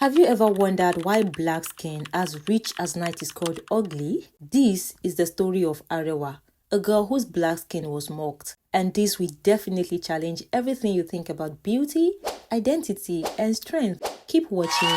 Have you ever wondered why black skin as rich as night is called ugly? This is the story of Arewa, a girl whose black skin was mocked. And this will definitely challenge everything you think about beauty, identity, and strength. Keep watching.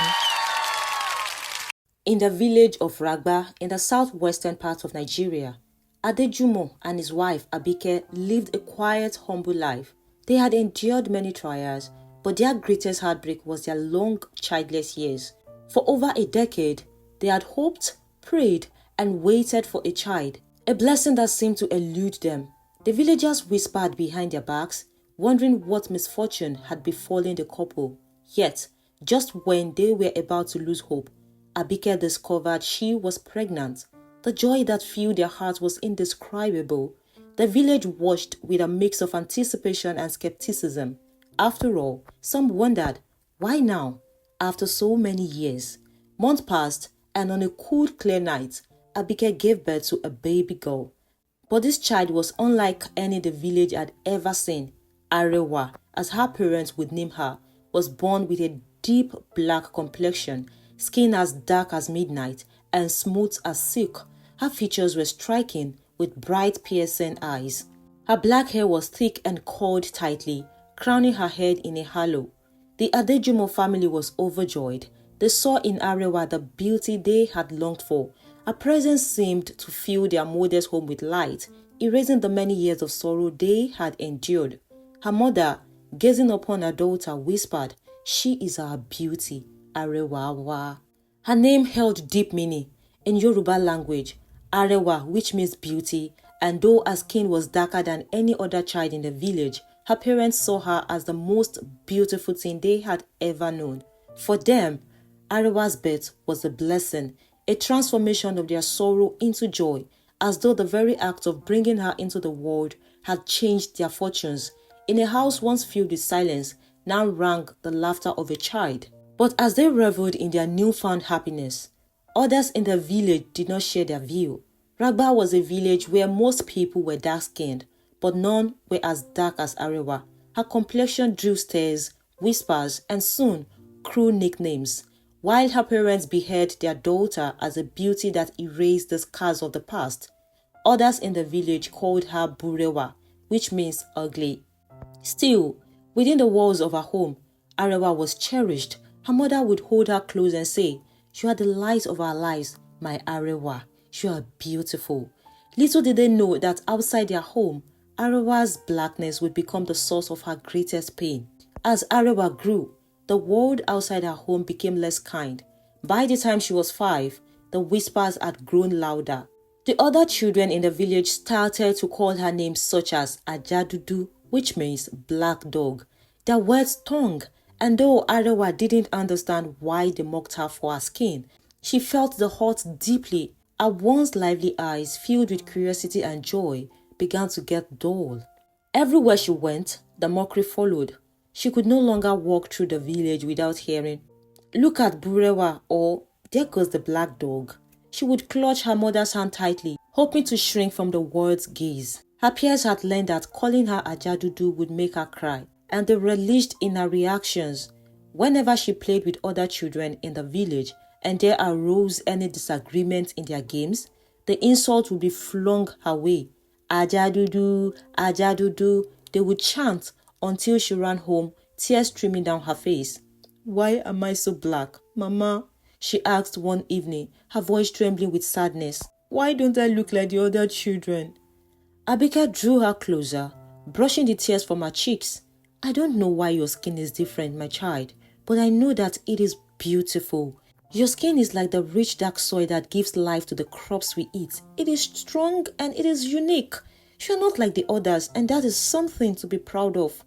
In the village of Ragba, in the southwestern part of Nigeria, Adejumo and his wife Abike lived a quiet, humble life. They had endured many trials, but their greatest heartbreak was their long, childless years. For over a decade, they had hoped, prayed, and waited for a child, a blessing that seemed to elude them. The villagers whispered behind their backs, wondering what misfortune had befallen the couple. Yet, just when they were about to lose hope, Abike discovered she was pregnant. The joy that filled their hearts was indescribable. The village watched with a mix of anticipation and skepticism. After all, some wondered, why now? After so many years. Months passed, and on a cool, clear night, Abike gave birth to a baby girl. But this child was unlike any the village had ever seen. Arewa, as her parents would name her, was born with a deep black complexion, skin as dark as midnight, and smooth as silk. Her features were striking, with bright, piercing eyes. Her black hair was thick and coiled tightly, crowning her head in a halo. The Adejumo family was overjoyed. They saw in Arewa the beauty they had longed for. Her presence seemed to fill their modest home with light, erasing the many years of sorrow they had endured. Her mother, gazing upon her daughter, whispered, "She is our beauty, Arewa." Her name held deep meaning. In Yoruba language, Arewa, which means beauty, and though her skin was darker than any other child in the village, her parents saw her as the most beautiful thing they had ever known. For them, Arewa's birth was a blessing, a transformation of their sorrow into joy, as though the very act of bringing her into the world had changed their fortunes. In a house once filled with silence, now rang the laughter of a child. But as they reveled in their newfound happiness, others in the village did not share their view. Ragba was a village where most people were dark-skinned, but none were as dark as Arewa. Her complexion drew stares, whispers, and soon cruel nicknames. While her parents beheld their daughter as a beauty that erased the scars of the past, others in the village called her Burewa, which means ugly. Still, within the walls of her home, Arewa was cherished. Her mother would hold her close and say, "You are the light of our lives, my Arewa. You are beautiful." Little did they know that outside their home, Arewa's blackness would become the source of her greatest pain. As Arewa grew, the world outside her home became less kind. By the time she was 5, the whispers had grown louder. The other children in the village started to call her names such as Ajadudu, which means black dog. Their words stung, and though Arewa didn't understand why they mocked her for her skin, she felt the hurt deeply. Her once lively eyes, filled with curiosity and joy, began to get dull. Everywhere she went, the mockery followed. She could no longer walk through the village without hearing, "Look at Burewa," or "There goes the black dog." She would clutch her mother's hand tightly, hoping to shrink from the world's gaze. Her peers had learned that calling her Ajadudu would make her cry, and they relished in her reactions. Whenever she played with other children in the village and there arose any disagreement in their games, the insult would be flung her way. "Ajadudu, Ajadudu," they would chant until she ran home, tears streaming down her face. "Why am I so black, Mama?" she asked one evening, her voice trembling with sadness. "Why don't I look like the other children?" Abike drew her closer, brushing the tears from her cheeks. "I don't know why your skin is different, my child, but I know that it is beautiful. Your skin is like the rich dark soil that gives life to the crops we eat. It is strong and it is unique. You are not like the others, and that is something to be proud of."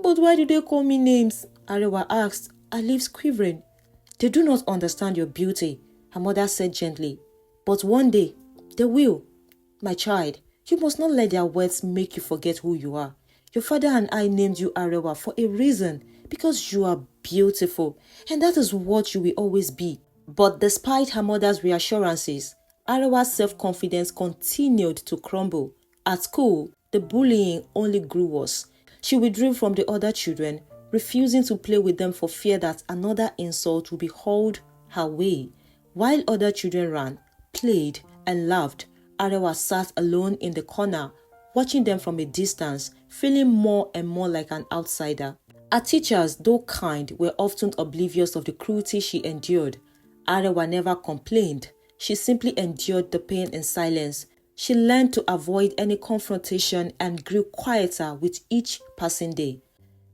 "But why do they call me names?" Arewa asked, her lips quivering. "They do not understand your beauty," her mother said gently. "But one day, they will. My child, you must not let their words make you forget who you are. Your father and I named you Arewa for a reason, because you are beautiful, and that is what you will always be." But despite her mother's reassurances, Arewa's self-confidence continued to crumble. At school, the bullying only grew worse. She withdrew from the other children, refusing to play with them for fear that another insult would be hauled her way. While other children ran, played, and laughed, Arewa sat alone in the corner, watching them from a distance, feeling more and more like an outsider. Her teachers, though kind, were often oblivious of the cruelty she endured. Arewa never complained. She simply endured the pain in silence. She learned to avoid any confrontation and grew quieter with each passing day.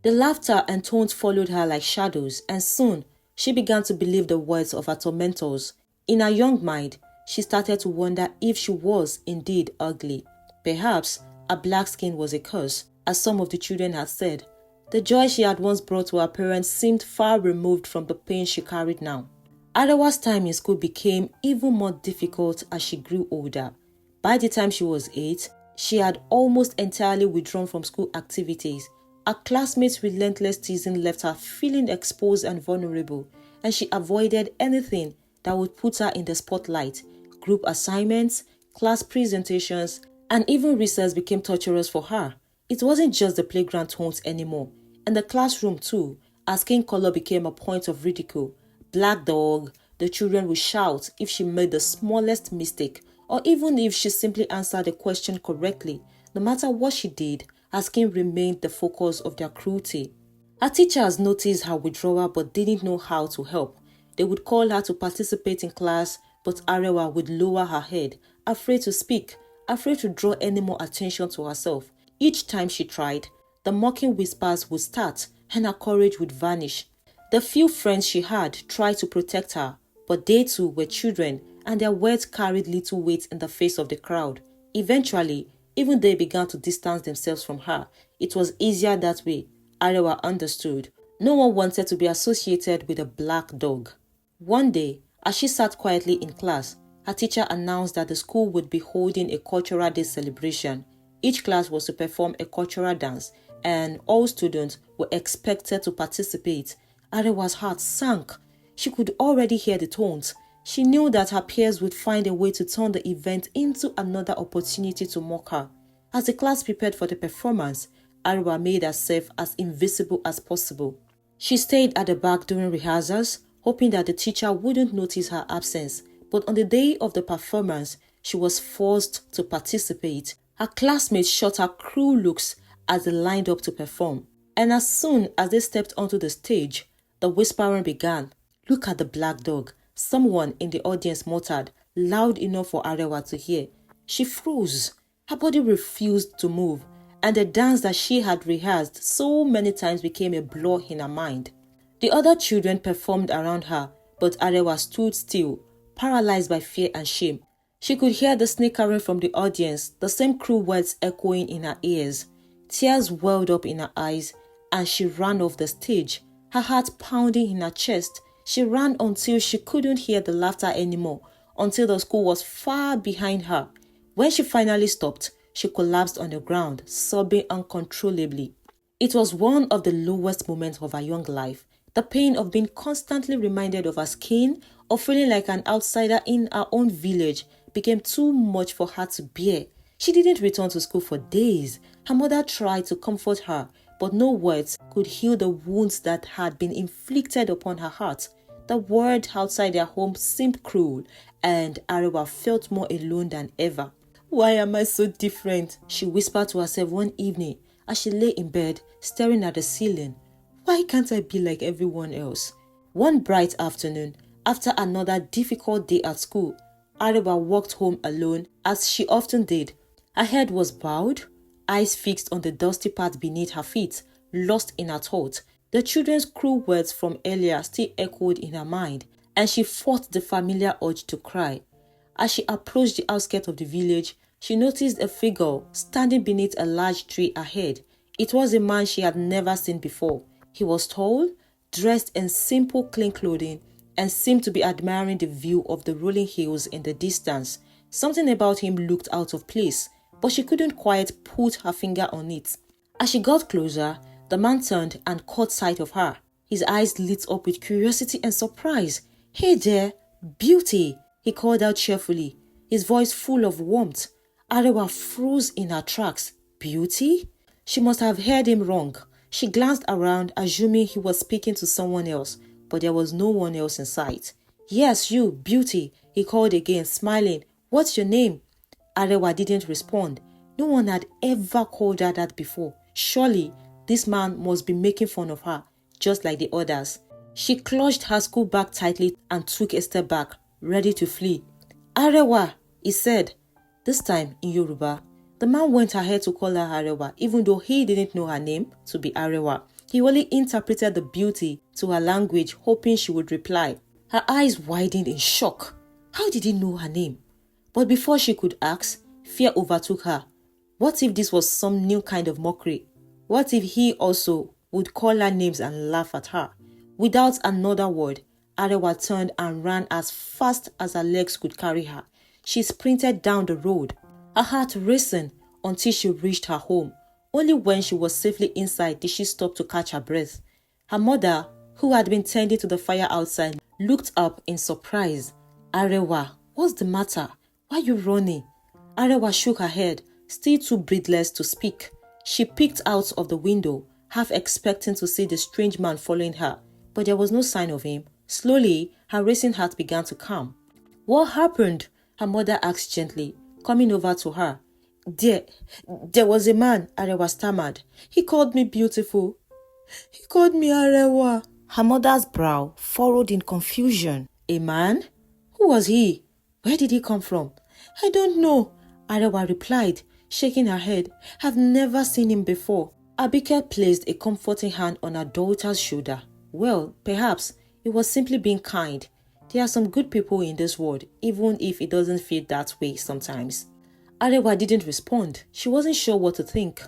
The laughter and tones followed her like shadows, and soon she began to believe the words of her tormentors. In her young mind, she started to wonder if she was indeed ugly. Perhaps her black skin was a curse, as some of the children had said. The joy she had once brought to her parents seemed far removed from the pain she carried now. Arewa's time in school became even more difficult as she grew older. By the time she was 8, she had almost entirely withdrawn from school activities. Her classmates' relentless teasing left her feeling exposed and vulnerable, and she avoided anything that would put her in the spotlight. Group assignments, class presentations, and even recess became torturous for her. It wasn't just the playground taunts anymore, and the classroom too, as skin color became a point of ridicule. Black dog, the children would shout if she made the smallest mistake, or even if she simply answered the question correctly. No matter what she did, her skin remained the focus of their cruelty. Her teachers noticed her withdrawal but didn't know how to help. They would call her to participate in class, but Arewa would lower her head, afraid to speak, afraid to draw any more attention to herself. Each time she tried, the mocking whispers would start and her courage would vanish. The few friends she had tried to protect her, but they too were children and their words carried little weight in the face of the crowd. Eventually, even they began to distance themselves from her. It was easier that way, Arewa understood. No one wanted to be associated with a black dog. One day, as she sat quietly in class, her teacher announced that the school would be holding a cultural day celebration. Each class was to perform a cultural dance, and all students were expected to participate. Arewa's heart sank. She could already hear the tones. She knew that her peers would find a way to turn the event into another opportunity to mock her. As the class prepared for the performance, Arewa made herself as invisible as possible. She stayed at the back during rehearsals, hoping that the teacher wouldn't notice her absence. But on the day of the performance, she was forced to participate. Her classmates shot her cruel looks as they lined up to perform. And as soon as they stepped onto the stage, the whispering began. "Look at the black dog," someone in the audience muttered, loud enough for Arewa to hear. She froze. Her body refused to move, and the dance that she had rehearsed so many times became a blur in her mind. The other children performed around her, but Arewa stood still, paralyzed by fear and shame. She could hear the snickering from the audience, the same cruel words echoing in her ears. Tears welled up in her eyes, and she ran off the stage, her heart pounding in her chest. She ran until she couldn't hear the laughter anymore, until the school was far behind her. When she finally stopped, she collapsed on the ground, sobbing uncontrollably. It was one of the lowest moments of her young life. The pain of being constantly reminded of her skin, of feeling like an outsider in her own village, became too much for her to bear. She didn't return to school for days. Her mother tried to comfort her, but no words could heal the wounds that had been inflicted upon her heart. The world outside their home seemed cruel, and Arewa felt more alone than ever. "Why am I so different?" she whispered to herself one evening as she lay in bed, staring at the ceiling. "Why can't I be like everyone else?" One bright afternoon, after another difficult day at school, Arewa walked home alone, as she often did. Her head was bowed, eyes fixed on the dusty path beneath her feet, lost in her thoughts. The children's cruel words from earlier still echoed in her mind, and she fought the familiar urge to cry. As she approached the outskirts of the village, she noticed a figure standing beneath a large tree ahead. It was a man she had never seen before. He was tall, dressed in simple, clean clothing, and seemed to be admiring the view of the rolling hills in the distance. Something about him looked out of place, but she couldn't quite put her finger on it. As she got closer, the man turned and caught sight of her. His eyes lit up with curiosity and surprise. "Hey there, beauty," he called out cheerfully, his voice full of warmth. Arewa froze in her tracks. Beauty? She must have heard him wrong. She glanced around, assuming he was speaking to someone else, but there was no one else in sight. "Yes, you, Beauty," he called again, smiling. "What's your name?" Arewa didn't respond. No one had ever called her that before. Surely, this man must be making fun of her, just like the others. She clutched her school bag tightly and took a step back, ready to flee. "Arewa," he said, this time in Yoruba. The man went ahead to call her Arewa, even though he didn't know her name to be Arewa. He only interpreted the beauty to her language, hoping she would reply. Her eyes widened in shock. How did he know her name? But before she could ask, fear overtook her. What if this was some new kind of mockery? What if he also would call her names and laugh at her? Without another word, Arewa turned and ran as fast as her legs could carry her. She sprinted down the road, her heart racing until she reached her home. Only when she was safely inside did she stop to catch her breath. Her mother, who had been tending to the fire outside, looked up in surprise. "Arewa, what's the matter? Why are you running?" Arewa shook her head, still too breathless to speak. She peeked out of the window, half expecting to see the strange man following her, but there was no sign of him. Slowly, her racing heart began to calm. "What happened?" her mother asked gently, coming over to her. There was a man," Arewa stammered. "He called me beautiful. He called me Arewa." Her mother's brow furrowed in confusion. "A man? Who was he? Where did he come from?" "I don't know," Arewa replied, shaking her head. "I've never seen him before." Abike placed a comforting hand on her daughter's shoulder. Well, perhaps it was simply being kind. There are some good people in this world, even if it doesn't feel that way sometimes. Arewa didn't respond. She wasn't sure what to think.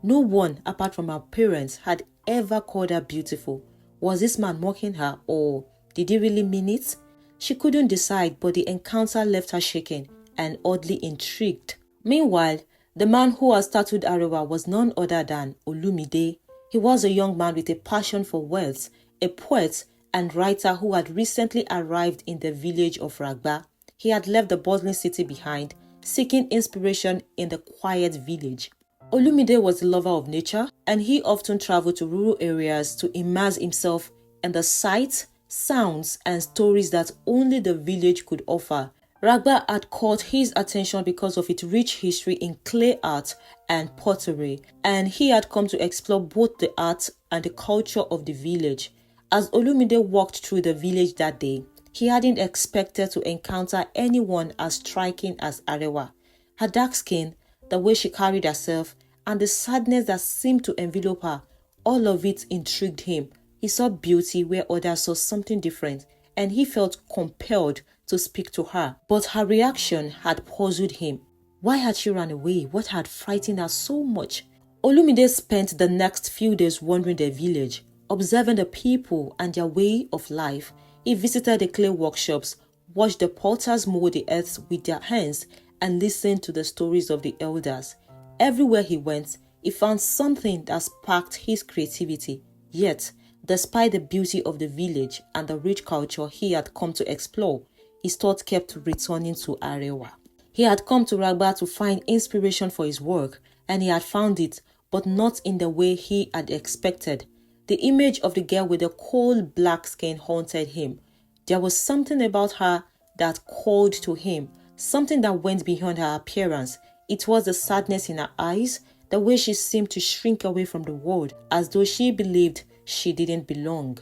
No one, apart from her parents, had ever called her beautiful. Was this man mocking her, or did he really mean it? She couldn't decide, but the encounter left her shaken and oddly intrigued. Meanwhile, the man who had startled Arewa was none other than Olumide. He was a young man with a passion for wealth, a poet and writer who had recently arrived in the village of Ragba. He had left the bustling city behind, seeking inspiration in the quiet village. Olumide was a lover of nature, and he often traveled to rural areas to immerse himself in the sights, sounds, and stories that only the village could offer. Ragba had caught his attention because of its rich history in clay art and pottery, and he had come to explore both the art and the culture of the village. As Olumide walked through the village that day, he hadn't expected to encounter anyone as striking as Arewa. Her dark skin, the way she carried herself, and the sadness that seemed to envelop her, all of it intrigued him. He saw beauty where others saw something different, and he felt compelled to speak to her. But her reaction had puzzled him. Why had she run away? What had frightened her so much? Olumide spent the next few days wandering the village, observing the people and their way of life. He visited the clay workshops, watched the potters mold the earth with their hands, and listened to the stories of the elders. Everywhere he went, he found something that sparked his creativity. Yet, despite the beauty of the village and the rich culture he had come to explore, his thoughts kept returning to Arewa. He had come to Ragba to find inspiration for his work, and he had found it, but not in the way he had expected. The image of the girl with the coal black skin haunted him. There was something about her that called to him, something that went beyond her appearance. It was the sadness in her eyes, the way she seemed to shrink away from the world, as though she believed she didn't belong.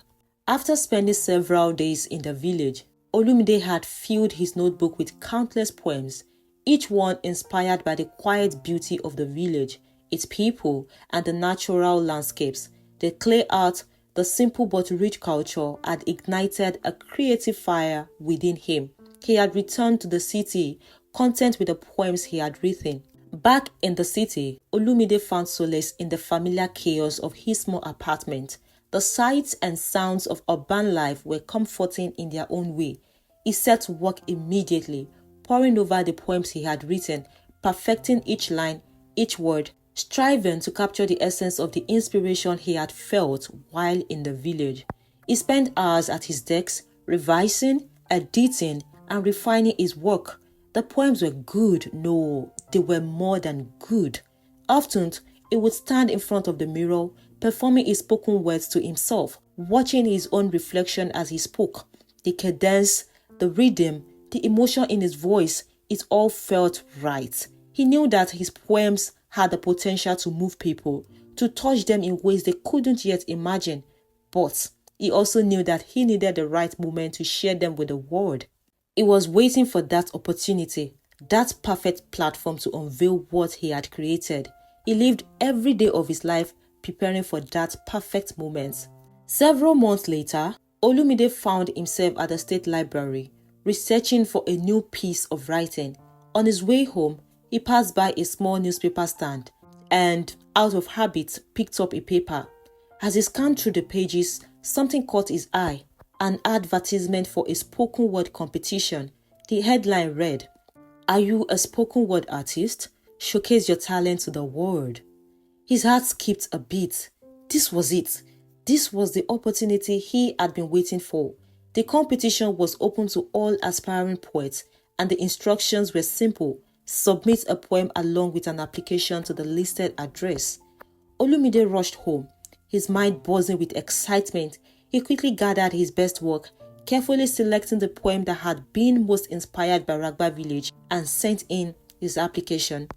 After spending several days in the village, Olumide had filled his notebook with countless poems, each one inspired by the quiet beauty of the village, its people, and the natural landscapes. The clay art, the simple but rich culture had ignited a creative fire within him. He had returned to the city, content with the poems he had written. Back in the city, Olumide found solace in the familiar chaos of his small apartment. The sights and sounds of urban life were comforting in their own way. He set to work immediately, poring over the poems he had written, perfecting each line, each word, striving to capture the essence of the inspiration he had felt while in the village. He spent hours at his desk, revising, editing, and refining his work. The poems were good. No, they were more than good. Often, he would stand in front of the mirror, performing his spoken words to himself, watching his own reflection as he spoke. The cadence, the rhythm, the emotion in his voice, it all felt right. He knew that his poems had the potential to move people, to touch them in ways they couldn't yet imagine. But he also knew that he needed the right moment to share them with the world. He was waiting for that opportunity, that perfect platform to unveil what he had created. He lived every day of his life preparing for that perfect moment. Several months later, Olumide found himself at the State Library, researching for a new piece of writing. On his way home, he passed by a small newspaper stand and, out of habit, picked up a paper. As he scanned through the pages, something caught his eye. An advertisement for a spoken word competition. The headline read, "Are you a spoken word artist? Showcase your talent to the world." His heart skipped a beat. This was it. This was the opportunity he had been waiting for. The competition was open to all aspiring poets, and the instructions were simple. Submit a poem along with an application to the listed address. Olumide rushed home, his mind buzzing with excitement. He quickly gathered his best work, carefully selecting the poem that had been most inspired by Ragba village, and sent in his application.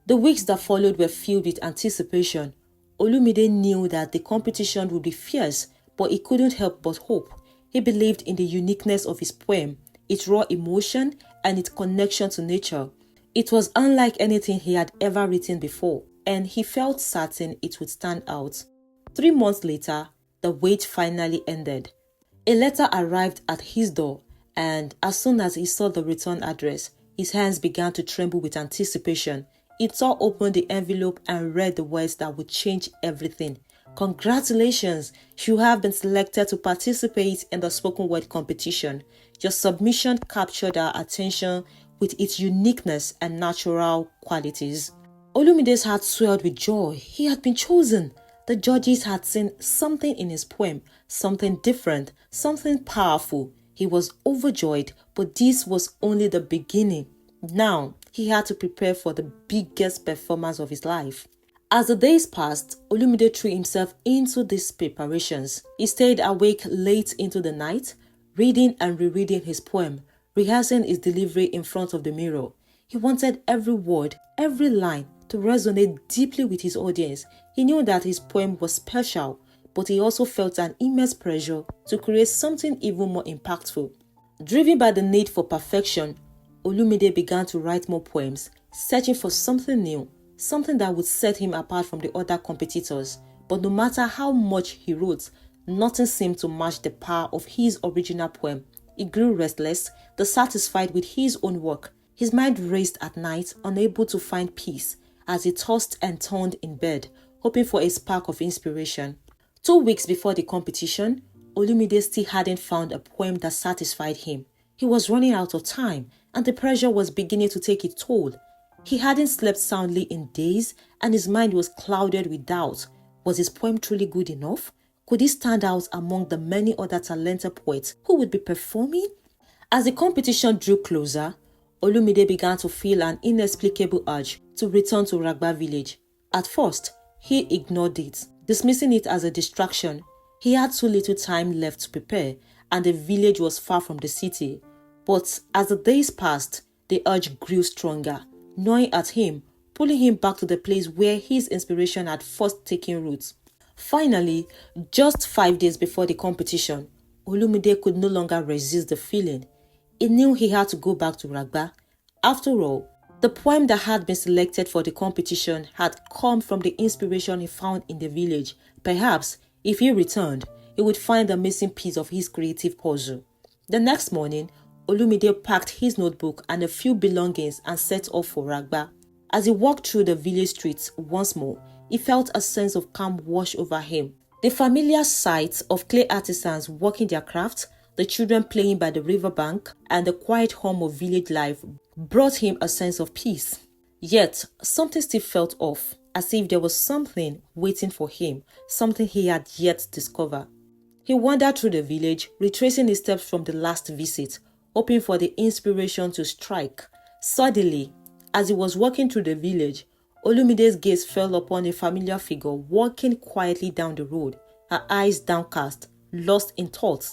The weeks that followed were filled with anticipation. Olumide knew that the competition would be fierce, but he couldn't help but hope. He believed in the uniqueness of his poem, its raw emotion, and its connection to nature. It was unlike anything he had ever written before, and he felt certain it would stand out. 3 months later, the wait finally ended. A letter arrived at his door, and as soon as he saw the return address, his hands began to tremble with anticipation. He tore open the envelope and read the words that would change everything. "Congratulations, you have been selected to participate in the spoken word competition. Your submission captured our attention with its uniqueness and natural qualities." Olumide's heart swelled with joy. He had been chosen. The judges had seen something in his poem, something different, something powerful. He was overjoyed, but this was only the beginning. Now, he had to prepare for the biggest performance of his life. As the days passed, Olumide threw himself into these preparations. He stayed awake late into the night, reading and rereading his poem, rehearsing his delivery in front of the mirror. He wanted every word, every line to resonate deeply with his audience. He knew that his poem was special, but he also felt an immense pressure to create something even more impactful. Driven by the need for perfection, Olumide began to write more poems, searching for something new, something that would set him apart from the other competitors. But no matter how much he wrote, nothing seemed to match the power of his original poem. He grew restless, dissatisfied with his own work. His mind raced at night, unable to find peace, as he tossed and turned in bed, hoping for a spark of inspiration. 2 weeks before the competition, Olumide still hadn't found a poem that satisfied him. He was running out of time, and the pressure was beginning to take its toll. He hadn't slept soundly in days, and his mind was clouded with doubt. Was his poem truly good enough? Could he stand out among the many other talented poets who would be performing? As the competition drew closer, Olumide began to feel an inexplicable urge to return to Ragba village. At first, he ignored it, dismissing it as a distraction. He had too little time left to prepare, and the village was far from the city. But as the days passed, the urge grew stronger, gnawing at him, pulling him back to the place where his inspiration had first taken root. Finally, just 5 days before the competition, Olumide could no longer resist the feeling. He knew he had to go back to Ragba. After all, the poem that had been selected for the competition had come from the inspiration he found in the village. Perhaps, if he returned, he would find the missing piece of his creative puzzle. The next morning, Olumide packed his notebook and a few belongings and set off for Ragba. As he walked through the village streets once more, he felt a sense of calm wash over him. The familiar sight of clay artisans working their craft, the children playing by the riverbank, and the quiet hum of village life brought him a sense of peace. Yet, something still felt off, as if there was something waiting for him, something he had yet to discover. He wandered through the village, retracing his steps from the last visit, hoping for the inspiration to strike. Suddenly, as he was walking through the village, Olumide's gaze fell upon a familiar figure walking quietly down the road, her eyes downcast, lost in thought.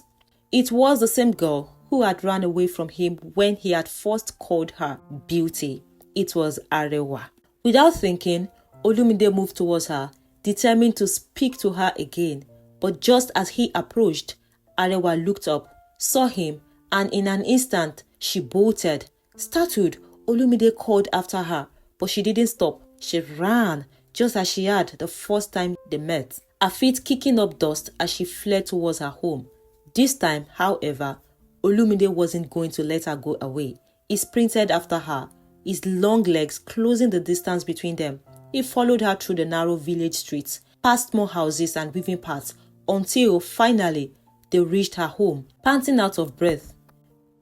It was the same girl who had run away from him when he had first called her beauty. It was Arewa. Without thinking, Olumide moved towards her, determined to speak to her again. But just as he approached, Arewa looked up, saw him, and in an instant, she bolted. Startled, Olumide called after her, but she didn't stop. She ran, just as she had the first time they met, her feet kicking up dust as she fled towards her home. This time, however, Olumide wasn't going to let her go away. He sprinted after her, his long legs closing the distance between them. He followed her through the narrow village streets, past more houses and weaving paths, until, finally, they reached her home, panting out of breath.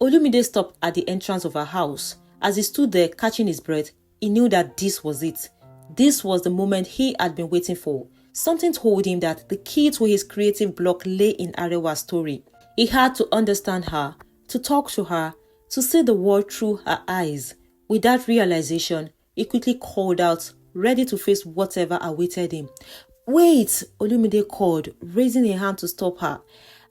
Olumide stopped at the entrance of her house. As he stood there catching his breath, he knew that this was it. This was the moment he had been waiting for. Something told him that the key to his creative block lay in Arewa's story. He had to understand her, to talk to her, to see the world through her eyes. With that realization, he quickly called out, ready to face whatever awaited him. "Wait," Olumide called, raising a hand to stop her.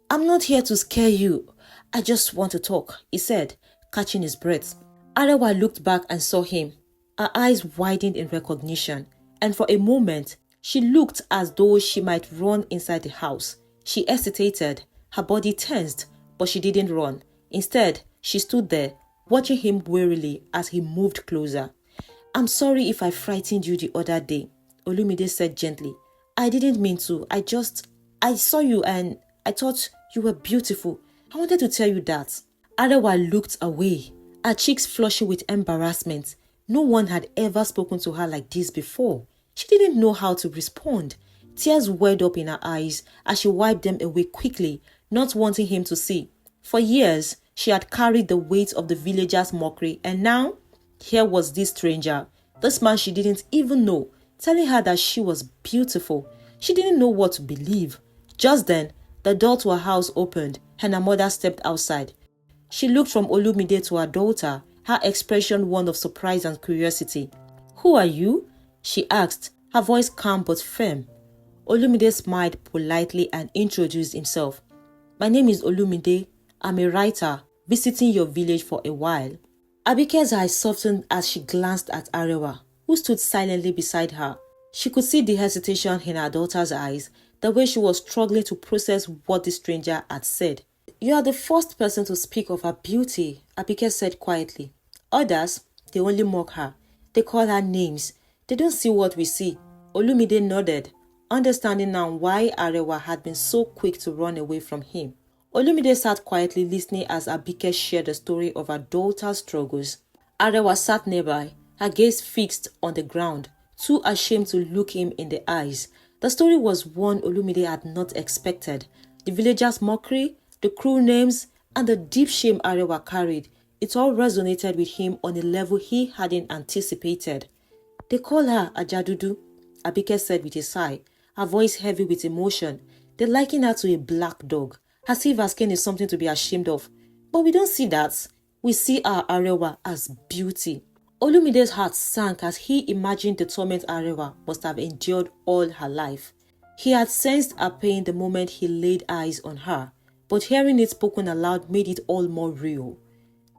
"I'm not here to scare you. I just want to talk," he said, catching his breath. Arewa looked back and saw him. Her eyes widened in recognition, and for a moment, she looked as though she might run inside the house. She hesitated, her body tensed, but she didn't run. Instead, she stood there, watching him warily as he moved closer. "I'm sorry if I frightened you the other day," Olumide said gently. "I didn't mean to. I saw you and I thought you were beautiful. I wanted to tell you that." Arewa looked away, her cheeks flushing with embarrassment. No one had ever spoken to her like this before. She didn't know how to respond. Tears welled up in her eyes as she wiped them away quickly, not wanting him to see. For years, she had carried the weight of the villagers' mockery, and now, here was this stranger, this man she didn't even know, telling her that she was beautiful. She didn't know what to believe. Just then, the door to her house opened, and her mother stepped outside. She looked from Olumide to her daughter, her expression one of surprise and curiosity. "Who are you?" she asked, her voice calm but firm. Olumide smiled politely and introduced himself. "My name is Olumide. I'm a writer, visiting your village for a while." Abike's eyes softened as she glanced at Arewa, who stood silently beside her. She could see the hesitation in her daughter's eyes, the way she was struggling to process what the stranger had said. "You are the first person to speak of her beauty," Abike said quietly. "Others, they only mock her. They call her names. They don't see what we see." Olumide nodded, understanding now why Arewa had been so quick to run away from him. Olumide sat quietly listening as Abike shared the story of her daughter's struggles. Arewa sat nearby, her gaze fixed on the ground, too ashamed to look him in the eyes. The story was one Olumide had not expected. The villagers' mockery, the cruel names, and the deep shame Arewa carried, it all resonated with him on a level he hadn't anticipated. "They call her Ajadudu," Abike said with a sigh, her voice heavy with emotion. "They liken her to a black dog, as if her skin is something to be ashamed of. But we don't see that. We see our Arewa as beauty." Olumide's heart sank as he imagined the torment Arewa must have endured all her life. He had sensed her pain the moment he laid eyes on her, but hearing it spoken aloud made it all more real.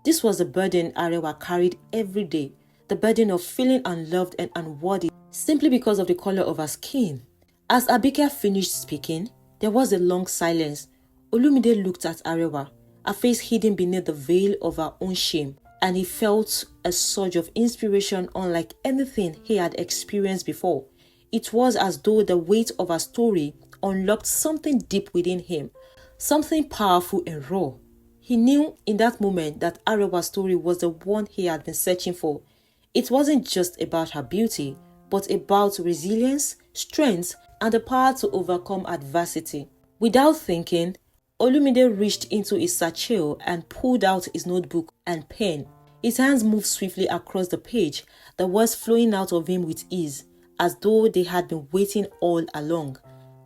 This was the burden Arewa carried every day, the burden of feeling unloved and unworthy simply because of the color of her skin. As Abike finished speaking, there was a long silence. Olumide looked at Arewa, her face hidden beneath the veil of her own shame, and he felt a surge of inspiration unlike anything he had experienced before. It was as though the weight of her story unlocked something deep within him, something powerful and raw. He knew in that moment that Arewa's story was the one he had been searching for. It wasn't just about her beauty, but about resilience, strength, and the power to overcome adversity. Without thinking, Olumide reached into his satchel and pulled out his notebook and pen. His hands moved swiftly across the page, the words flowing out of him with ease, as though they had been waiting all along.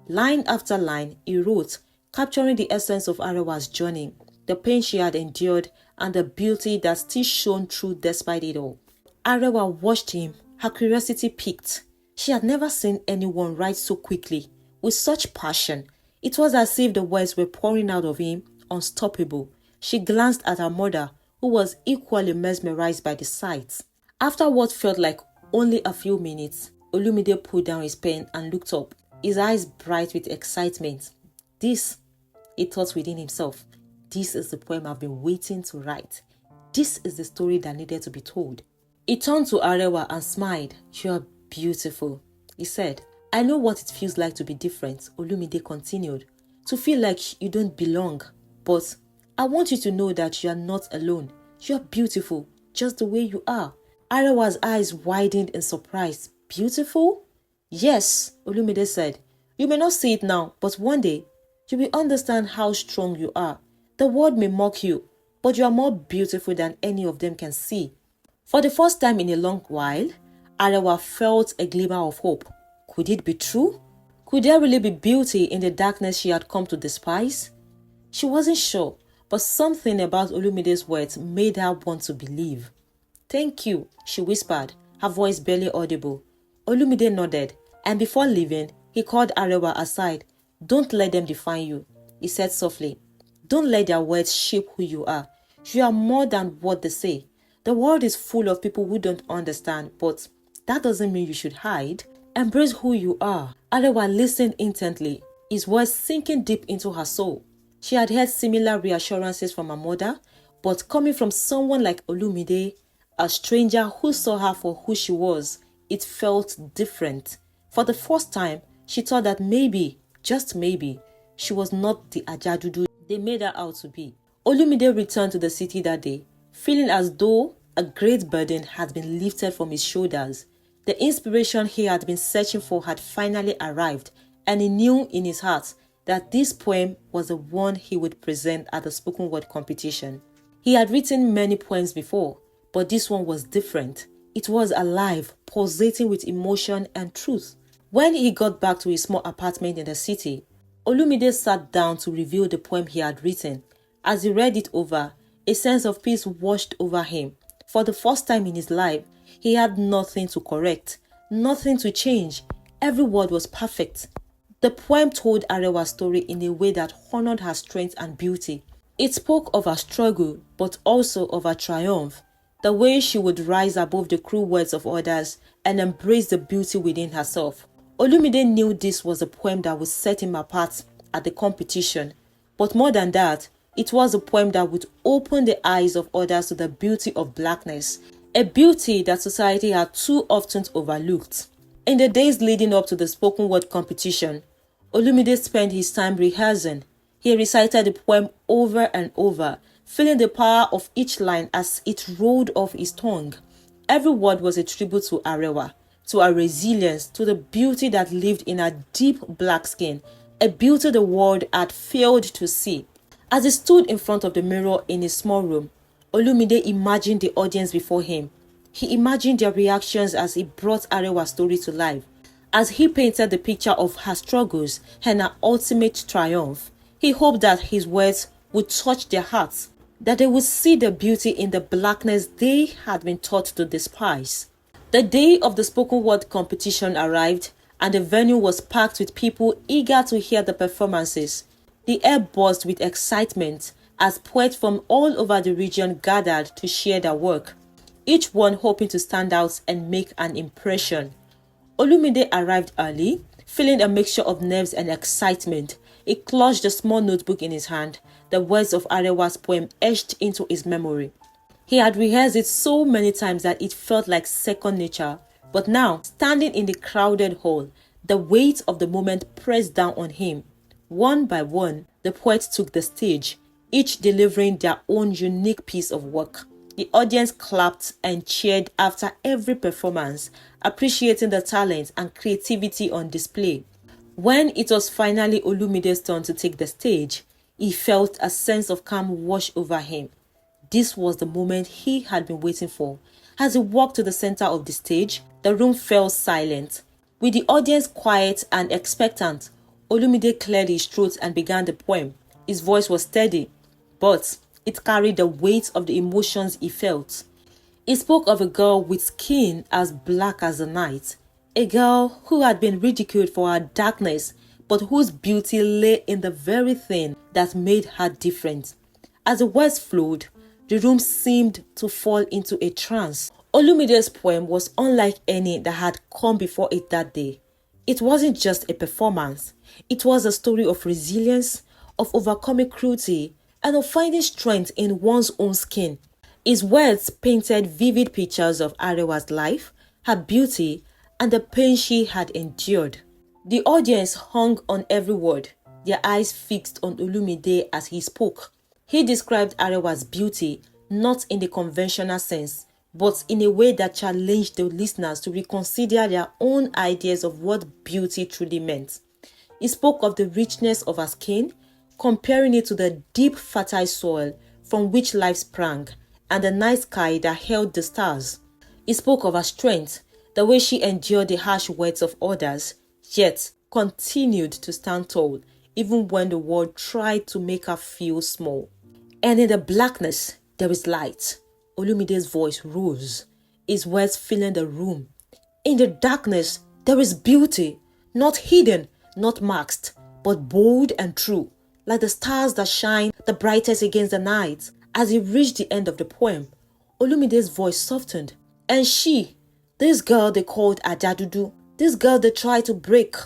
Line after line, he wrote, capturing the essence of Arewa's journey, the pain she had endured, and the beauty that still shone through despite it all. Arewa watched him, Her curiosity piqued. She had never seen anyone write so quickly, with such passion. It was as if the words were pouring out of him, unstoppable. She glanced at her mother, who was equally mesmerized by the sight. After what felt like only a few minutes, Olumide put down his pen and looked up, his eyes bright with excitement. This, he thought within himself, this is the poem I've been waiting to write. This is the story that needed to be told. He turned to Arewa and smiled. You are beautiful, he said. I know what it feels like to be different, Olumide continued. To feel like you don't belong. But I want you to know that you are not alone. You are beautiful, just the way you are. Arewa's eyes widened in surprise. Beautiful? Yes, Olumide said. You may not see it now, but one day, you will understand how strong you are. The world may mock you, but you are more beautiful than any of them can see. For the first time in a long while, Arewa felt a glimmer of hope. Could it be true? Could there really be beauty in the darkness she had come to despise? She wasn't sure, but something about Olumide's words made her want to believe. Thank you, she whispered, her voice barely audible. Olumide nodded, and before leaving, he called Arewa aside. Don't let them define you, he said softly. Don't let their words shape who you are. You are more than what they say. The world is full of people who don't understand, but that doesn't mean you should hide. Embrace who you are. Arewa listened intently, his words sinking deep into her soul. She had heard similar reassurances from her mother, but coming from someone like Olumide, a stranger who saw her for who she was, it felt different. For the first time, she thought that maybe, just maybe, she was not the Ajadudu they made her out to be. Olumide returned to the city that day, feeling as though a great burden had been lifted from his shoulders. The inspiration he had been searching for had finally arrived, and he knew in his heart that this poem was the one he would present at the spoken word competition. He had written many poems before, but this one was different. It was alive, pulsating with emotion and truth. When he got back to his small apartment in the city, Olumide sat down to review the poem he had written. As he read it over, a sense of peace washed over him. For the first time in his life, he had nothing to correct, nothing to change. Every word was perfect. The poem told Arewa's story in a way that honored her strength and beauty. It spoke of her struggle, but also of her triumph, the way she would rise above the cruel words of others and embrace the beauty within herself. Olumide knew this was a poem that would set him apart at the competition, but more than that, it was a poem that would open the eyes of others to the beauty of blackness, a beauty that society had too often overlooked. In the days leading up to the spoken word competition, Olumide spent his time rehearsing. He recited the poem over and over, feeling the power of each line as it rolled off his tongue. Every word was a tribute to Arewa, to her resilience, to the beauty that lived in her deep black skin, a beauty the world had failed to see. As he stood in front of the mirror in his small room, Olumide imagined the audience before him. He imagined their reactions as he brought Arewa's story to life. As he painted the picture of her struggles and her ultimate triumph, he hoped that his words would touch their hearts, that they would see the beauty in the blackness they had been taught to despise. The day of the spoken word competition arrived, and the venue was packed with people eager to hear the performances. The air buzzed with excitement as poets from all over the region gathered to share their work, each one hoping to stand out and make an impression. Olumide arrived early, feeling a mixture of nerves and excitement. He clutched a small notebook in his hand, the words of Arewa's poem etched into his memory. He had rehearsed it so many times that it felt like second nature. But now, standing in the crowded hall, the weight of the moment pressed down on him. One by one, the poets took the stage, each delivering their own unique piece of work. The audience clapped and cheered after every performance, appreciating the talent and creativity on display. When it was finally Olumide's turn to take the stage, he felt a sense of calm wash over him. This was the moment he had been waiting for. As he walked to the center of the stage, the room fell silent. With the audience quiet and expectant, Olumide cleared his throat and began the poem. His voice was steady, but it carried the weight of the emotions he felt. He spoke of a girl with skin as black as the night, a girl who had been ridiculed for her darkness, but whose beauty lay in the very thing that made her different. As the words flowed, the room seemed to fall into a trance. Olumide's poem was unlike any that had come before it that day. It wasn't just a performance, it was a story of resilience, of overcoming cruelty, and of finding strength in one's own skin. His words painted vivid pictures of Arewa's life, her beauty, and the pain she had endured. The audience hung on every word, their eyes fixed on Olumide as he spoke. He described Arewa's beauty not in the conventional sense, but in a way that challenged the listeners to reconsider their own ideas of what beauty truly meant. He spoke of the richness of her skin, comparing it to the deep, fertile soil from which life sprang, and the night sky that held the stars. He spoke of her strength, the way she endured the harsh words of others, yet continued to stand tall, even when the world tried to make her feel small. And in the blackness, there is light. Olumide's voice rose, his words filling the room. In the darkness, there is beauty, not hidden, not masked, but bold and true, like the stars that shine the brightest against the night. As he reached the end of the poem, Olumide's voice softened. And she, this girl they called Ajadudu, this girl they tried to break,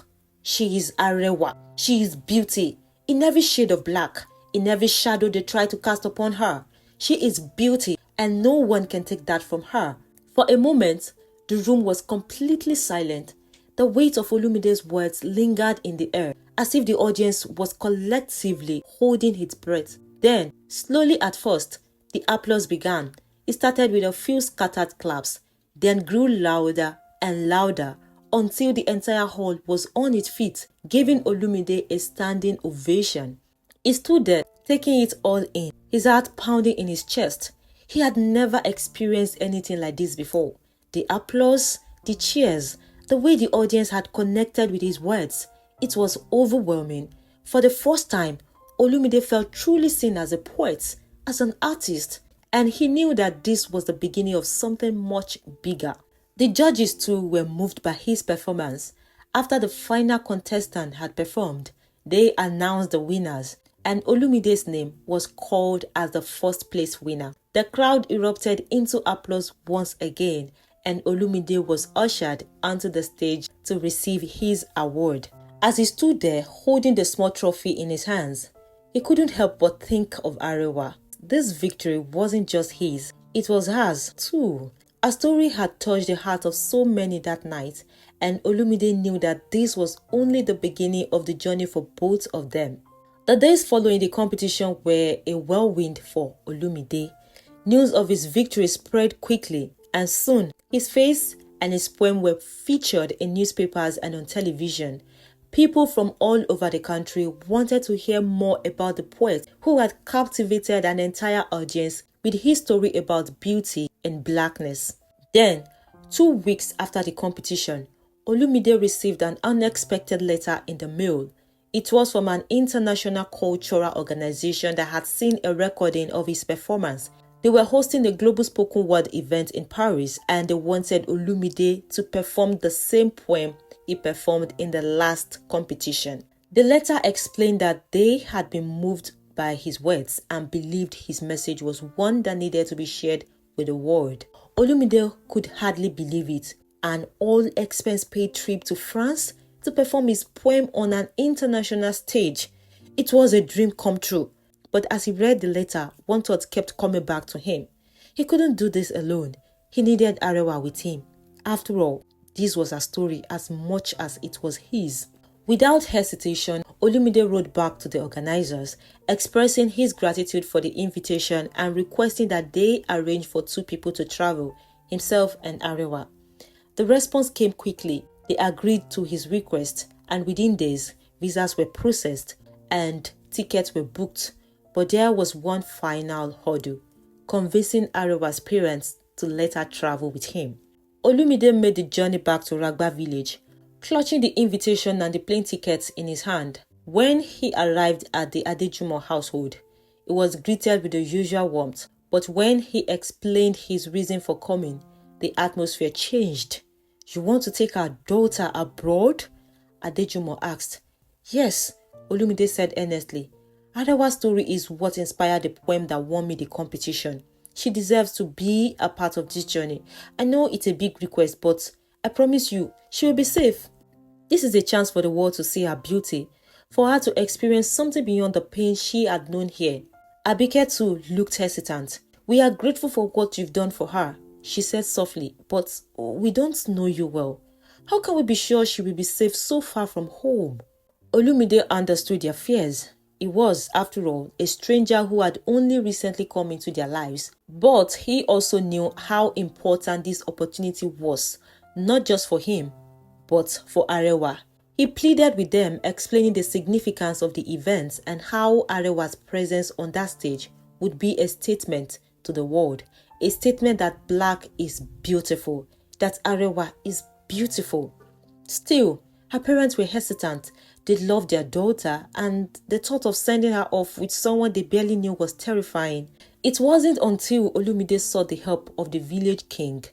she is Arewa. She is beauty, in every shade of black, in every shadow they try to cast upon her. She is beauty, and no one can take that from her. For a moment, the room was completely silent. The weight of Olumide's words lingered in the air, as if the audience was collectively holding its breath. Then, slowly at first, the applause began. It started with a few scattered claps, then grew louder and louder until the entire hall was on its feet, giving Olumide a standing ovation. He stood there, taking it all in, his heart pounding in his chest. He had never experienced anything like this before. The applause, the cheers, the way the audience had connected with his words. It was overwhelming. For the first time, Olumide felt truly seen as a poet, as an artist, and he knew that this was the beginning of something much bigger. The judges too were moved by his performance. After the final contestant had performed, they announced the winners, and Olumide's name was called as the first place winner. The crowd erupted into applause once again, and Olumide was ushered onto the stage to receive his award. As he stood there holding the small trophy in his hands, he couldn't help but think of Arewa. This victory wasn't just his, it was hers too. Her story had touched the heart of so many that night, and Olumide knew that this was only the beginning of the journey for both of them. The days following the competition were a whirlwind for Olumide. News of his victory spread quickly, and soon his face and his poem were featured in newspapers and on television. People from all over the country wanted to hear more about the poet who had captivated an entire audience with his story about beauty and blackness. Then, 2 weeks after the competition, Olumide received an unexpected letter in the mail. It was from an international cultural organization that had seen a recording of his performance. They were hosting a global spoken word event in Paris, and they wanted Olumide to perform the same poem he performed in the last competition. The letter explained that they had been moved by his words and believed his message was one that needed to be shared with the world. Olumide could hardly believe it. An all-expense-paid trip to France to perform his poem on an international stage. It was a dream come true. But as he read the letter, one thought kept coming back to him. He couldn't do this alone. He needed Arewa with him. After all, this was her story as much as it was his. Without hesitation, Olumide wrote back to the organizers, expressing his gratitude for the invitation and requesting that they arrange for 2 people to travel, himself and Arewa. The response came quickly. They agreed to his request, and within days, visas were processed and tickets were booked. But there was one final hurdle: convincing Arewa's parents to let her travel with him. Olumide made the journey back to Ragba village, clutching the invitation and the plane tickets in his hand. When he arrived at the Adejumo household, he was greeted with the usual warmth, But when he explained his reason for coming, the atmosphere changed. "You want to take our daughter abroad?" Adejumo asked. "Yes," Olumide said earnestly. "Arewa's story is what inspired the poem that won me the competition. She deserves to be a part of this journey. I know it's a big request, but I promise you, she will be safe. This is a chance for the world to see her beauty, for her to experience something beyond the pain she had known here." Abike too looked hesitant. "We are grateful for what you've done for her," she said softly, "but we don't know you well. How can we be sure she will be safe so far from home?" Olumide understood their fears. He was, after all, a stranger who had only recently come into their lives. But he also knew how important this opportunity was, not just for him, but for Arewa. He pleaded with them, explaining the significance of the events and how Arewa's presence on that stage would be a statement to the world. A statement that Black is beautiful, that Arewa is beautiful. Still, her parents were hesitant. They loved their daughter, and the thought of sending her off with someone they barely knew was terrifying. It wasn't until Olumide sought the help of the village king,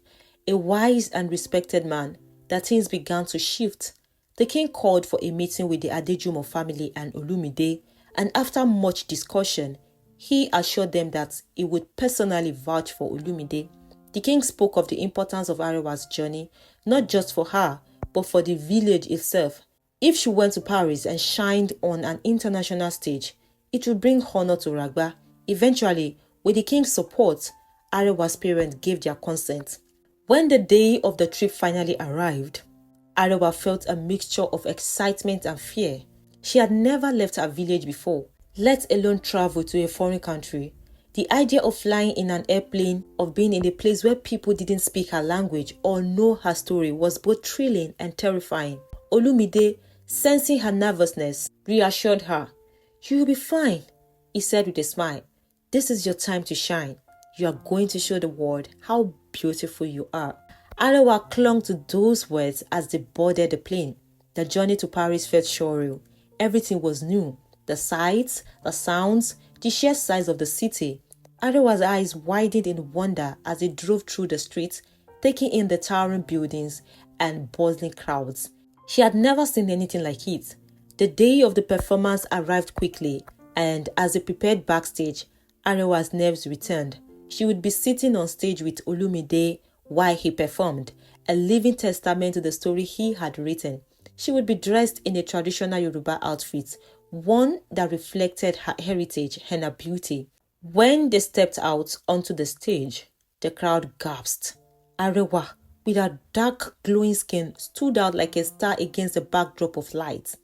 a wise and respected man, that things began to shift. The king called for a meeting with the Adejumo family and Olumide, and after much discussion, he assured them that he would personally vouch for Olumide. The king spoke of the importance of Arewa's journey, not just for her, but for the village itself. If she went to Paris and shined on an international stage, it would bring honor to Ragba. Eventually, with the king's support, Arewa's parents gave their consent. When the day of the trip finally arrived, Arewa felt a mixture of excitement and fear. She had never left her village before, let alone travel to a foreign country. The idea of flying in an airplane, of being in a place where people didn't speak her language or know her story, was both thrilling and terrifying. Olumide, sensing her nervousness, reassured her. "You'll be fine," he said with a smile. "This is your time to shine. You are going to show the world how beautiful you are." Arewa clung to those words as they boarded the plane. The journey to Paris felt surreal. Everything was new. The sights, the sounds, the sheer size of the city. Arewa's eyes widened in wonder as they drove through the streets, taking in the towering buildings and bustling crowds. She had never seen anything like it. The day of the performance arrived quickly, and as they prepared backstage, Arewa's nerves returned. She would be sitting on stage with Olumide while he performed, a living testament to the story he had written. She would be dressed in a traditional Yoruba outfit, one that reflected her heritage and her beauty. When they stepped out onto the stage, the crowd gasped. Arewa, with her dark glowing skin, stood out like a star against the backdrop of light.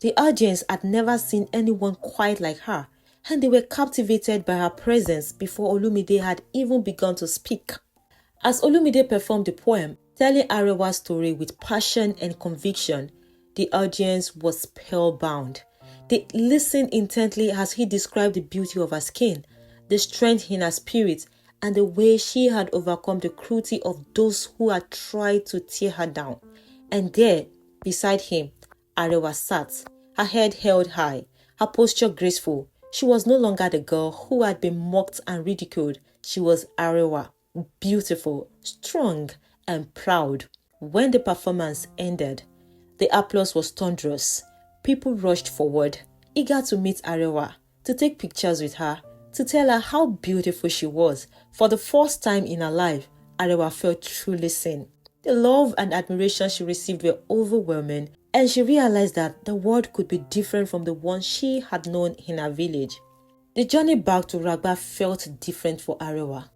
The audience had never seen anyone quite like her, and they were captivated by her presence before Olumide had even begun to speak. As Olumide performed the poem, telling Arewa's story with passion and conviction, the audience was spellbound. They listened intently as he described the beauty of her skin, the strength in her spirit, and the way she had overcome the cruelty of those who had tried to tear her down. And there, beside him, Arewa sat, her head held high, her posture graceful. She was no longer the girl who had been mocked and ridiculed. She was Arewa, beautiful, strong, and proud. When the performance ended, the applause was thunderous. People rushed forward, eager to meet Arewa, to take pictures with her, to tell her how beautiful she was. For the first time in her life, Arewa felt truly seen. The love and admiration she received were overwhelming, and she realized that the world could be different from the one she had known in her village. The journey back to Ragba felt different for Arewa.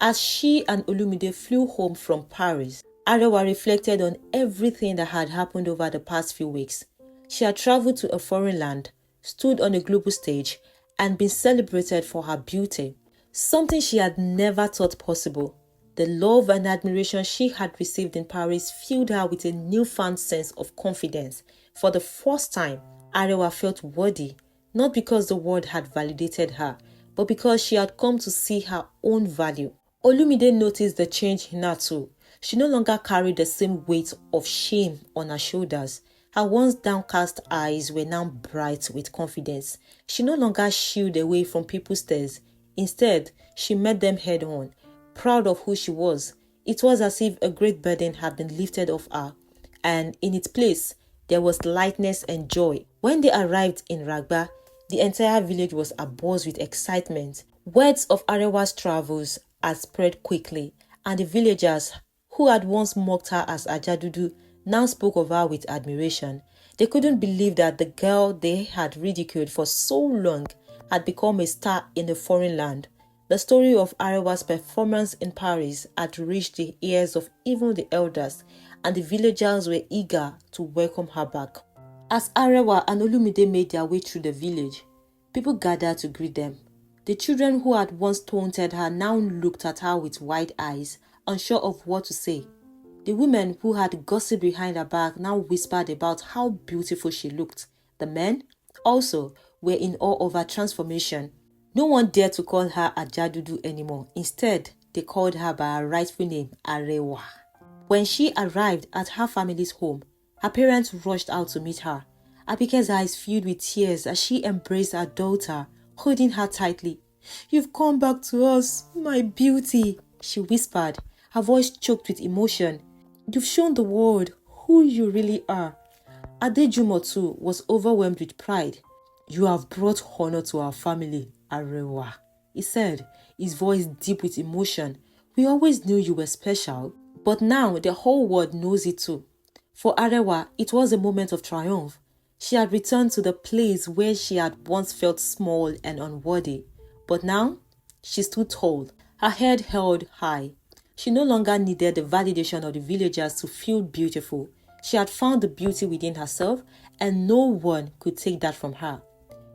As she and Olumide flew home from Paris, Arewa reflected on everything that had happened over the past few weeks. She had traveled to a foreign land, stood on a global stage, and been celebrated for her beauty, something she had never thought possible. The love and admiration she had received in Paris filled her with a newfound sense of confidence. For the first time, Arewa felt worthy, not because the world had validated her, but because she had come to see her own value. Olumide noticed the change in her too. She no longer carried the same weight of shame on her shoulders. Her once downcast eyes were now bright with confidence. She no longer shied away from people's stares. Instead, she met them head on, proud of who she was. It was as if a great burden had been lifted off her, and in its place, there was lightness and joy. When they arrived in Ragba, the entire village was abuzz with excitement. Words of Arewa's travels had spread quickly, and the villagers, who had once mocked her as Ajadudu, now spoke of her with admiration. They couldn't believe that the girl they had ridiculed for so long had become a star in a foreign land. The story of Arewa's performance in Paris had reached the ears of even the elders, and the villagers were eager to welcome her back. As Arewa and Olumide made their way through the village, people gathered to greet them. The children who had once taunted her now looked at her with wide eyes, unsure of what to say. The women who had gossiped behind her back now whispered about how beautiful she looked. The men, also, were in awe of her transformation. No one dared to call her Ajadudu anymore. Instead, they called her by her rightful name, Arewa. When she arrived at her family's home, her parents rushed out to meet her. Abike's eyes filled with tears as she embraced her daughter, holding her tightly. "You've come back to us, my beauty," she whispered, her voice choked with emotion. "You've shown the world who you really are." Adejumo too was overwhelmed with pride. "You have brought honor to our family, Arewa," he said, his voice deep with emotion. "We always knew you were special, but now the whole world knows it too." For Arewa, it was a moment of triumph. She had returned to the place where she had once felt small and unworthy. But now, she stood tall, her head held high. She no longer needed the validation of the villagers to feel beautiful. She had found the beauty within herself, and no one could take that from her.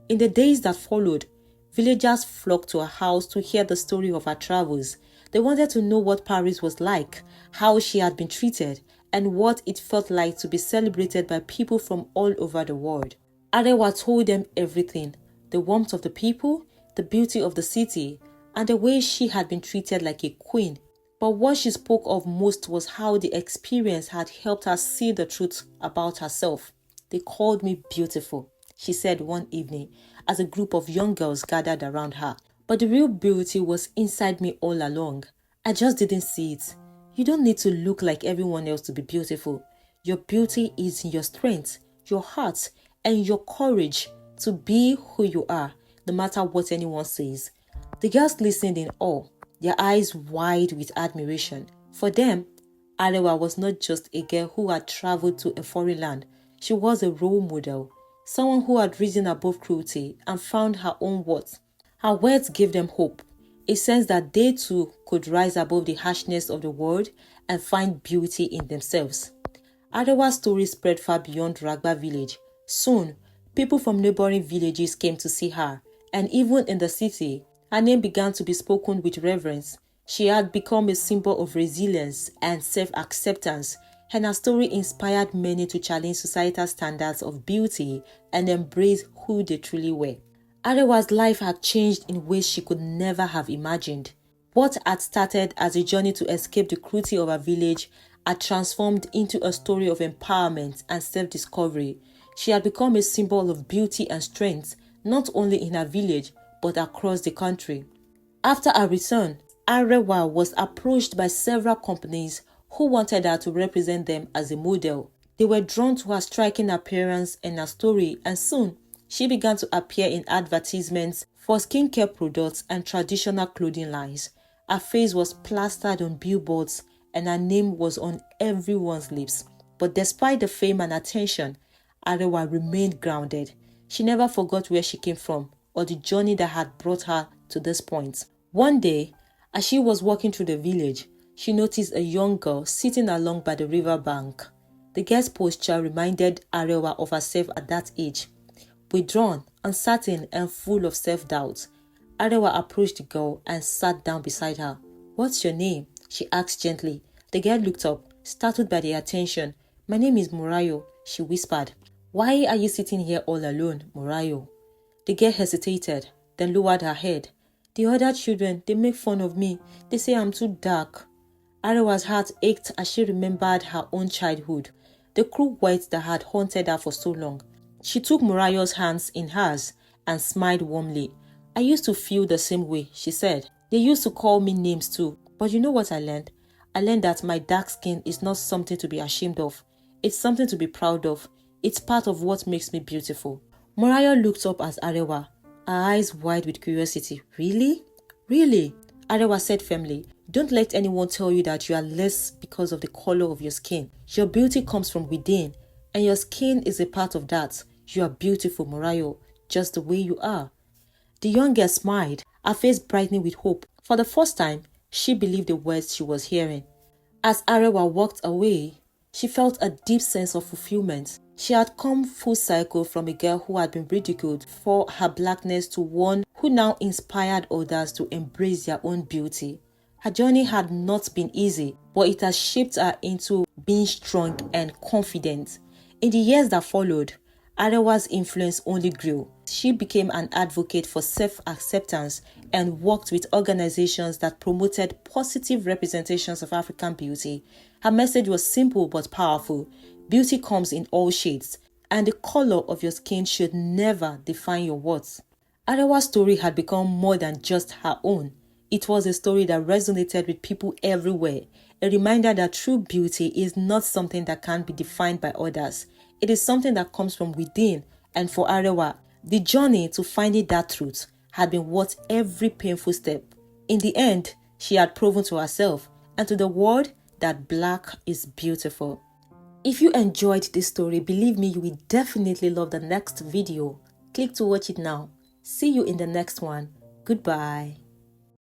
In the days that followed, villagers flocked to her house to hear the story of her travels. They wanted to know what Paris was like, how she had been treated, and what it felt like to be celebrated by people from all over the world. Arewa told them everything: the warmth of the people, the beauty of the city, and the way she had been treated like a queen. But what she spoke of most was how the experience had helped her see the truth about herself. "They called me beautiful," she said one evening as a group of young girls gathered around her. "But the real beauty was inside me all along. I just didn't see it. You don't need to look like everyone else to be beautiful. Your beauty is in your strength, your heart, and your courage to be who you are, no matter what anyone says." The girls listened in awe, their eyes wide with admiration. For them, Arewa was not just a girl who had traveled to a foreign land. She was a role model, someone who had risen above cruelty and found her own worth. Her words gave them hope, a sense that they too could rise above the harshness of the world and find beauty in themselves. Arewa's story spread far beyond Ragba village. Soon, people from neighboring villages came to see her, and even in the city, her name began to be spoken with reverence. She had become a symbol of resilience and self-acceptance, and her story inspired many to challenge societal standards of beauty and embrace who they truly were. Arewa's life had changed in ways she could never have imagined. What had started as a journey to escape the cruelty of her village had transformed into a story of empowerment and self-discovery. She had become a symbol of beauty and strength, not only in her village, but across the country. After her return, Arewa was approached by several companies who wanted her to represent them as a model. They were drawn to her striking appearance and her story, and soon, she began to appear in advertisements for skincare products and traditional clothing lines. Her face was plastered on billboards and her name was on everyone's lips. But despite the fame and attention, Arewa remained grounded. She never forgot where she came from or the journey that had brought her to this point. One day, as she was walking through the village, she noticed a young girl sitting along by the river bank. The girl's posture reminded Arewa of herself at that age. Withdrawn, uncertain, and full of self-doubt, Arewa approached the girl and sat down beside her. "What's your name?" she asked gently. The girl looked up, startled by the attention. "My name is Murayo," she whispered. "Why are you sitting here all alone, Murayo?" The girl hesitated, then lowered her head. "The other children, they make fun of me. They say I'm too dark." Arewa's heart ached as she remembered her own childhood, the cruel words that had haunted her for so long. She took Murayo's hands in hers and smiled warmly. I used to feel the same way, she said. They used to call me names too. But you know what I learned? I learned that my dark skin is not something to be ashamed of. It's something to be proud of. It's part of what makes me beautiful. Mariah looked up at Arewa, her eyes wide with curiosity. Really? Really? Arewa said firmly, don't let anyone tell you that you are less because of the color of your skin. Your beauty comes from within, and your skin is a part of that. You are beautiful, Mariah, just the way you are. The young girl smiled, her face brightening with hope. For the first time, she believed the words she was hearing. As Arewa walked away, she felt a deep sense of fulfillment. She had come full circle from a girl who had been ridiculed for her blackness to one who now inspired others to embrace their own beauty. Her journey had not been easy, but it has shaped her into being strong and confident. In the years that followed, Arewa's influence only grew. She became an advocate for self-acceptance and worked with organizations that promoted positive representations of African beauty. Her message was simple but powerful. Beauty comes in all shades, and the color of your skin should never define your worth. Arewa's story had become more than just her own. It was a story that resonated with people everywhere, a reminder that true beauty is not something that can be defined by others. It is something that comes from within, and for Arewa, the journey to finding that truth had been worth every painful step. In the end, she had proven to herself and to the world that black is beautiful. If you enjoyed this story, believe me, you will definitely love the next video. Click to watch it now. See you in the next one. Goodbye.